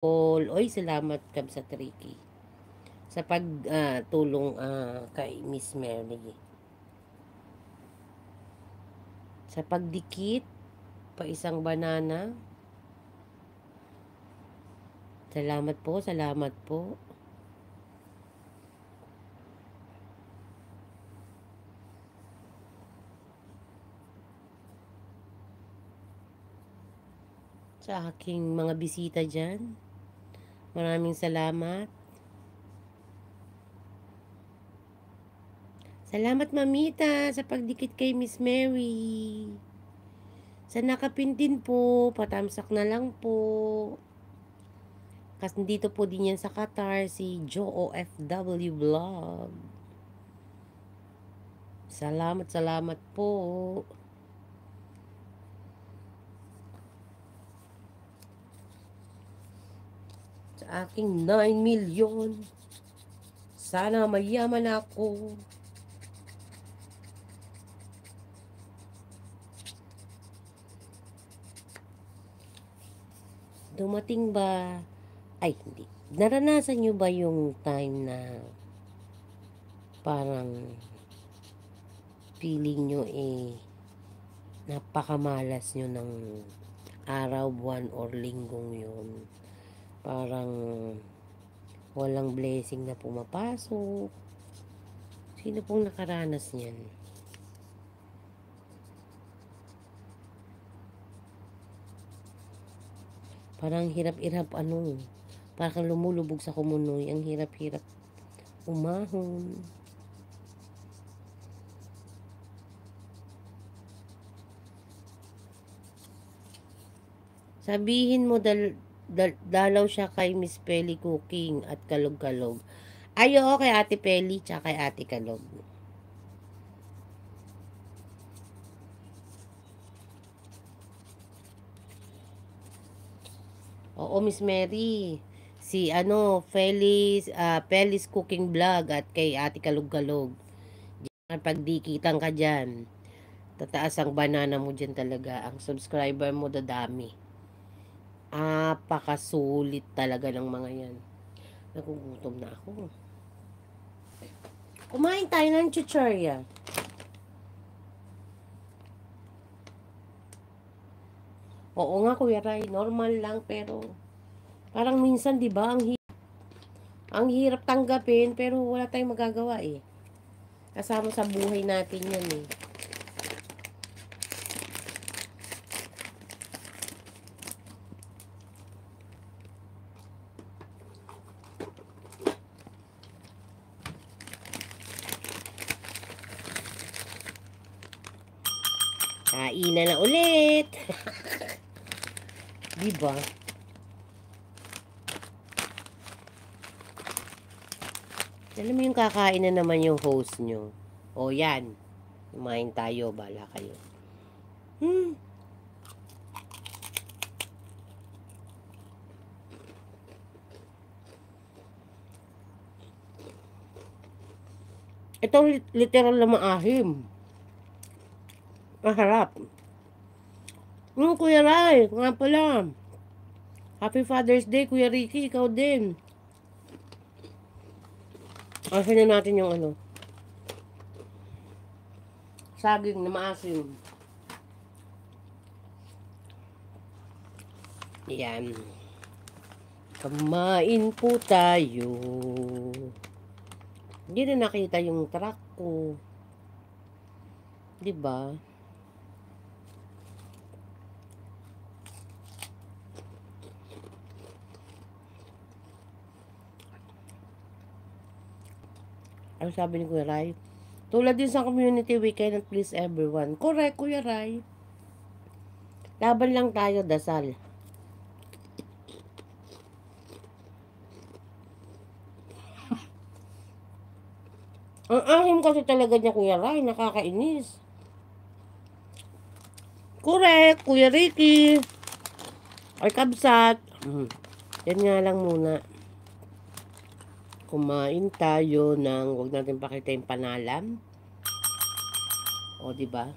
Oy, salamat kab sa Tricky. Sa pagtulong kay Miss Mary. Sa pagdikit, pa isang banana. Salamat po, salamat po. Sa aking mga bisita dyan. Maraming salamat. Salamat, Mamita, sa pagdikit kay Miss Mary. Sa nakapintin po, patamsak na lang po. Kasi dito po din yan sa Qatar, si Joe OFW Vlog. Salamat, salamat po. Sa aking 9 million. Sana mayaman ako. Dumating ba? Ay, hindi. Naranasan nyo ba yung time na parang feeling nyo napakamalas nyo ng araw, buwan, or linggong yun? Parang walang blessing na pumapasok. Sino pong nakaranas niyan? Parang hirap-hirap parang lumulubog sa kumunoy. Ang hirap-hirap umahon. Sabihin mo dalaw siya kay Miss Peli Cooking at Kalog-Kalog. Ay, oo, kay Ate Peli tsaka kay Ate Kalog. Oo, Miss Mary. Si Feli's Cooking Vlog at kay Ate Kalog-Kalog. Pagdikitan ka dyan, tataas ang banana mo dyan talaga. Ang subscriber mo dadami. Apakasulit talaga ng mga yan. Nagugutom na ako. Kumain tayo ng chucharya. Oo nga, Kuya Ray, normal lang, pero parang minsan, di ba, ang hirap tanggapin, pero wala tayong magagawa Kasama sa buhay natin yan Kainan na ulit. Diba? Alam mo yung kakain na naman yung host nyo. O yan. Kumain tayo. Bala kayo. Ito literal na maahim. Maharap. Kuya Ray, nga pala. Happy Father's Day, Kuya Ricky. Ikaw din. Asin na natin yung saging na maasim. Yan. Kumain po tayo. Hindi na nakita yung truck ko. Diba? Ano sabi ni Kuya Ray? Tulad din sa community, we cannot please everyone. Correct, Kuya Ray. Laban lang tayo, dasal. Ang ahim kasi talaga niya, Kuya Ray. Nakakainis. Correct, Kuya Ricky. Ay, kabsat. Yan nga lang muna. Kumain tayo ng, wag natin pakita yung panalam. O, diba?